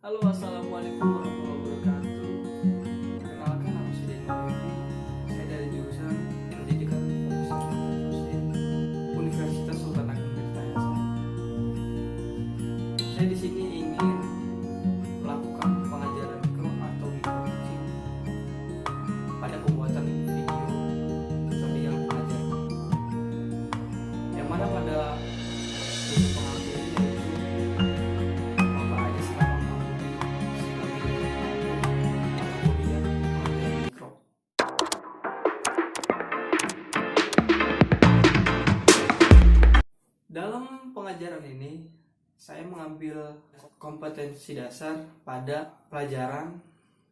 Halo, assalamualaikum warahmatullahi wabarakatuh. Perkenalkan, nama saya Denny Wahyudi. Saya dari jurusan Pendidikan Profesional Mesin Universitas Sultan Ageng Tirtayasa. Saya di sini ingin melakukan pengajaran mikro atau mikro kecil pada pembuatan video tutorial pengajaran. Yang mana pada video pengajaran ini yaitu apa aja selama mikro. Dalam pengajaran ini, saya mengambil kompetensi dasar pada pelajaran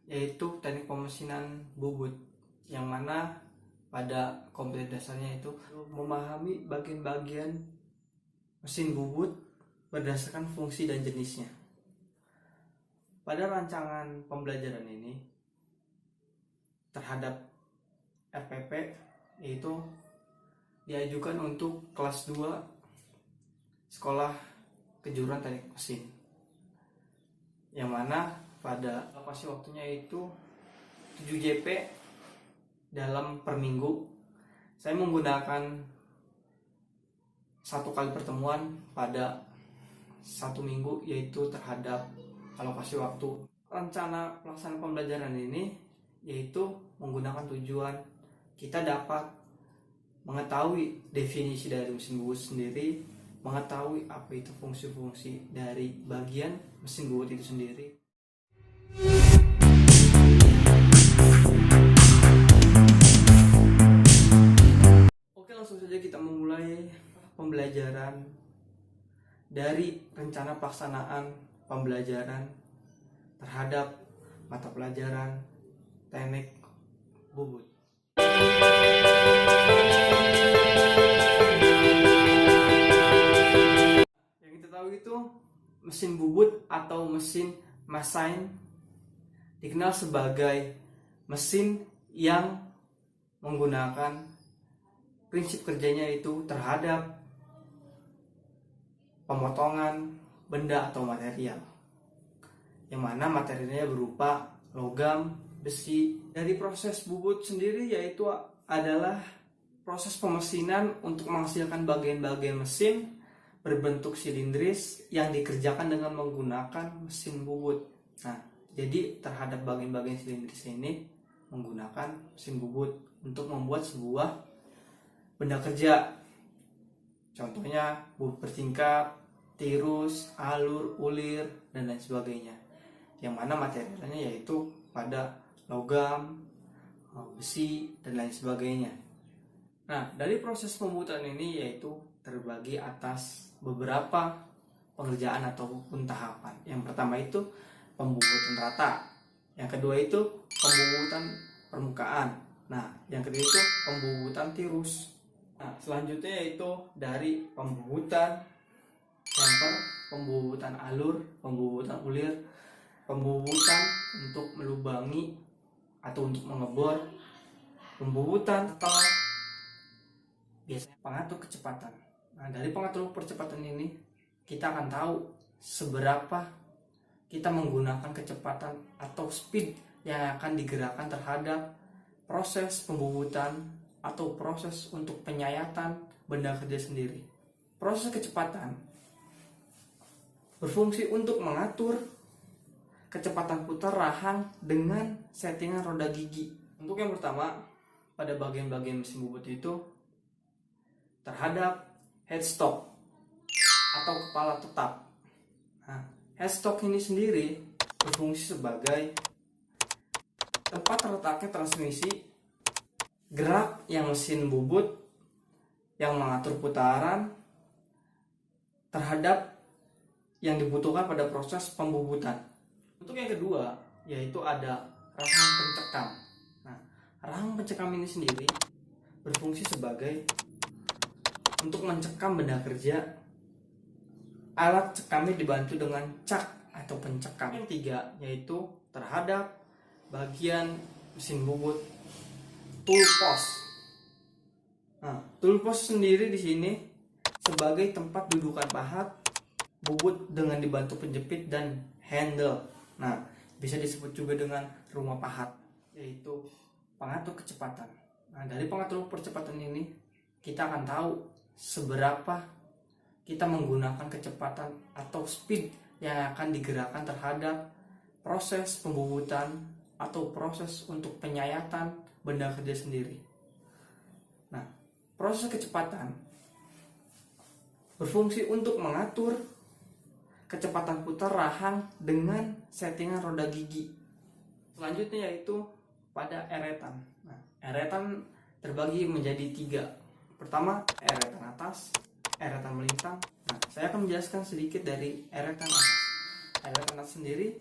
yaitu teknik pemesinan bubut, yang mana pada kompetensi dasarnya itu memahami bagian-bagian mesin bubut berdasarkan fungsi dan jenisnya. Pada rancangan pembelajaran ini terhadap RPP yaitu diajukan untuk kelas 2 sekolah kejuruan teknik mesin, yang mana pada alokasi waktunya itu 7 JP dalam per minggu. Saya menggunakan 1 kali pertemuan pada 1 minggu, yaitu terhadap alokasi waktu. Rencana pelaksanaan pembelajaran ini yaitu menggunakan tujuan kita dapat mengetahui definisi dari mesin bubut sendiri, mengetahui apa itu fungsi-fungsi dari bagian mesin bubut itu sendiri. Oke, langsung saja kita memulai pembelajaran dari rencana pelaksanaan pembelajaran terhadap mata pelajaran teknik bubut. Yang kita tahu itu mesin bubut atau mesin mesin dikenal sebagai mesin yang menggunakan prinsip kerjanya itu terhadap pemotongan benda atau material, yang mana materialnya berupa logam, besi. Dari proses bubut sendiri yaitu adalah proses pemesinan untuk menghasilkan bagian-bagian mesin berbentuk silindris yang dikerjakan dengan menggunakan mesin bubut. Nah, jadi terhadap bagian-bagian silindris ini menggunakan mesin bubut untuk membuat sebuah benda kerja. Contohnya bubut bertingkap, tirus, alur, ulir, dan lain sebagainya. Yang mana materialnya yaitu pada logam, besi, dan lain sebagainya. Nah, dari proses pembuatan ini yaitu terbagi atas beberapa pengerjaan ataupun tahapan. Yang pertama itu pembubutan rata. Yang kedua itu pembubutan permukaan. Nah, yang ketiga itu pembubutan tirus. Nah, selanjutnya yaitu dari pembubutan jumper, pembubutan alur, pembubutan ulir, pembubutan untuk melubangi atau untuk mengebor, pembubutan atau biasanya pengatur kecepatan. Nah, dari pengatur percepatan ini kita akan tahu seberapa kita menggunakan kecepatan atau speed yang akan digerakkan terhadap proses pembubutan atau proses untuk penyayatan benda kerja sendiri. Proses kecepatan berfungsi untuk mengatur kecepatan putar rahang dengan settingan roda gigi. Untuk yang pertama, pada bagian-bagian mesin bubut itu terhadap headstock atau kepala tetap. Nah, headstock ini sendiri berfungsi sebagai tempat terletaknya transmisi gerak yang mesin bubut yang mengatur putaran terhadap yang dibutuhkan pada proses pembubutan. Untuk yang kedua, yaitu ada rahang pencekam. Nah, rahang pencekam ini sendiri berfungsi sebagai untuk mencekam benda kerja. Alat cekamnya dibantu dengan cak atau pencekam. Yang ketiga, yaitu terhadap bagian mesin bubut tool post. Nah, tool post sendiri di sini sebagai tempat dudukan pahat bubut dengan dibantu penjepit dan handle. Nah, bisa disebut juga dengan rumah pahat, yaitu pengatur kecepatan. Nah, dari pengatur percepatan ini kita akan tahu seberapa kita menggunakan kecepatan atau speed yang akan digerakkan terhadap proses pembubutan atau proses untuk penyayatan benda kerja sendiri. Nah, proses kecepatan berfungsi untuk mengatur kecepatan putar rahang dengan settingan roda gigi. Selanjutnya yaitu pada eretan. Nah, eretan terbagi menjadi 3. Pertama, eretan atas, eretan melintang. Nah, saya akan menjelaskan sedikit dari eretan atas. Eretan atas sendiri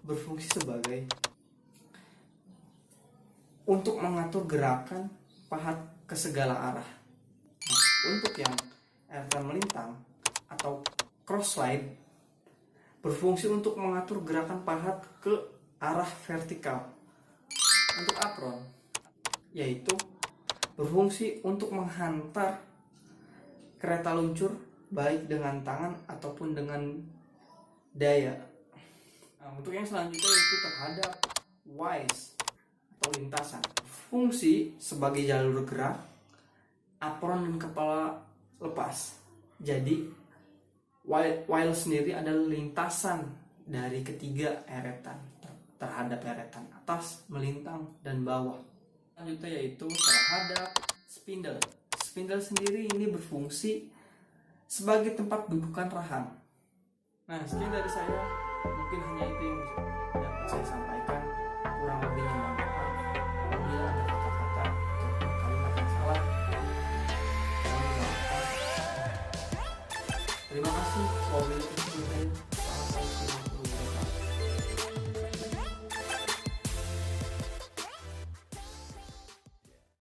berfungsi sebagai untuk mengatur gerakan pahat ke segala arah. Nah, untuk yang eretan melintang atau cross slide berfungsi untuk mengatur gerakan pahat ke arah vertikal. Untuk apron, yaitu berfungsi untuk menghantar kereta luncur baik dengan tangan ataupun dengan daya. Nah, untuk yang selanjutnya yaitu terhadap wise atau lintasan. Fungsi sebagai jalur gerak, apron dan kepala lepas. Jadi while sendiri adalah lintasan dari ketiga eretan terhadap eretan atas, melintang, dan bawah. Selanjutnya yaitu terhadap spindle. Spindle sendiri ini berfungsi sebagai tempat dudukan rahang. Nah, sekian dari saya. Mungkin hanya itu yang dapat saya sampaikan. Kurang lebihnya mohon maaf apabila ada kata-kata atau kalimat yang salah. Mohon dimaafkan. Terima kasih. Wabillahi taufiq.